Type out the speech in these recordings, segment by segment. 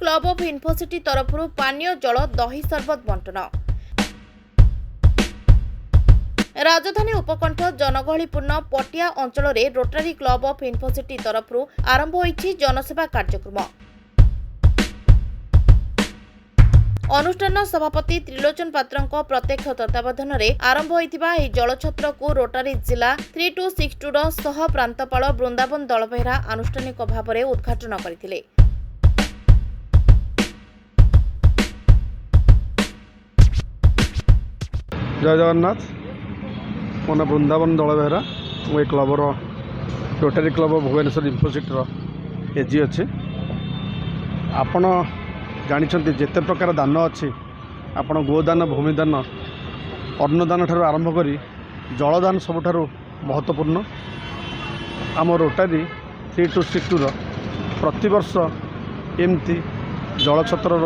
Club of Infocity तरफ पानीय जल दही सरबत बंटन। राजधानी उपकंठ जनगहलीपूर्ण पटिया अंचल में रोटारी क्लब ऑफ इन्फोसिटी तरफ आरंभ होईछि जनसेवा कार्यक्रम। अनुष्ठान सभापति त्रिलोचन पात्र प्रत्यक्ष तत्वावधान में आरंभ होइतिबा एही जलछत्र को रोटारी जिला 3262 सह प्रांतपाल वृंदावन दलबेहरा आनुष्ठानिक भाव में उद्घाटन करथिले। जय जगन्नाथ। मो ना वृंदावन दलबेहरा मो क्लबर रोटारी क्लब भुवनेश्वर इन्फोसिटी एजी अच्छे। आपण जानिछंती जेते प्रकार दान अच्छी आपण गोदान भूमिदान अन्नदान ठारू आरंभ करी जलदान सबुठारू महत्वपूर्ण। आम रोटारी 3262 प्रतिवर्ष एमती जलछत्रर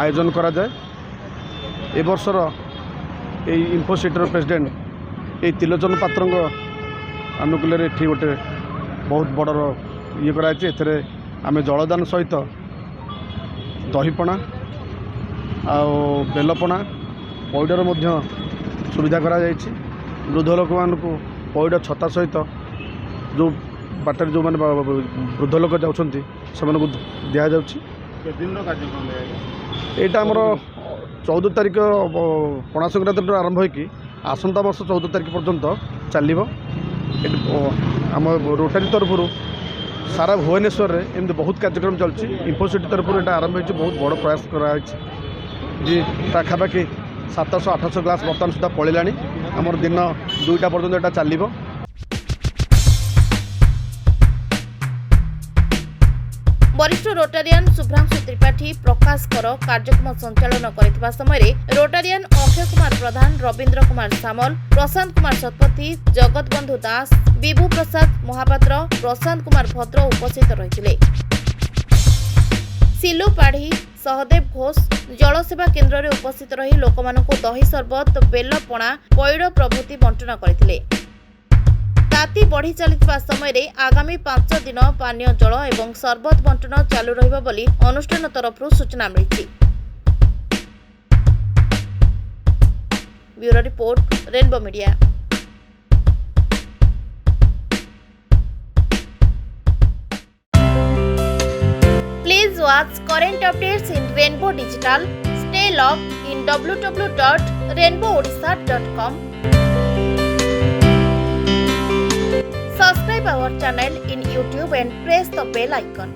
आयोजन करा जाए। ए वर्षर ये इन्फोसिटर प्रेसिडेंट ये त्रिलोचन पात्र आनुकूल्य ये गोटे बहुत बड़र ये कराई। आम जलदान सहित दहीपणा आ बेलपणा पैडर सुविधा करा जायछि। वृद्ध लोक मानक पैड छता सहित जो बाटर जो मैंने वृद्ध लोक जाउछंती से दिया जाउछि। एटा हमर 14 तारिख पणा संक्रांति आरंभ होगी आसंता वर्ष 14 तारिख पर्यंत चलो। आम रोटारी तरफ सारा भुवनेश्वर में एमती बहुत कार्यक्रम चलती। इन्फोसिटी तरफ ये आरंभ हो बहुत बड़ प्रयास कराई पाखापाखि 700-800 ग्लास बर्तमान सुधा पड़ेगा। आमर दिन 2टा पर्यंत यहाँ चलो। वरिष्ठ रोटारियन शुभ्रांशु त्रिपाठी प्रकाश कर कार्यक्रम संचालन करथिबा समय रोटारियन अक्षय कुमार प्रधान, रविंद्र कुमार सामल, प्रशांत कुमार शतपथी, जगतबंधु दास, विभू प्रसाद महापात्र, प्रशांत कुमार भद्र उपस्थित रहिथिले। सिलु पाढ़ी, सहदेव घोष जलसेवा केन्द्र में उपस्थित रही लोकमानंकु दही सरबत, बेलपणा, पैड प्रभृति बंटन करथिले। राति बढ़ी चलता समय आगामी 5 दिन पानीय जल एवं सरबत बंटन चालू रहिबा बोली अनुष्ठान तरफ सूचना मिली। Bureau report, Rainbow media. Please watch current updates in Rainbow Digital. Stay logged in www.rainbowodisha.com. Subscribe our channel in YouTube and press the bell icon.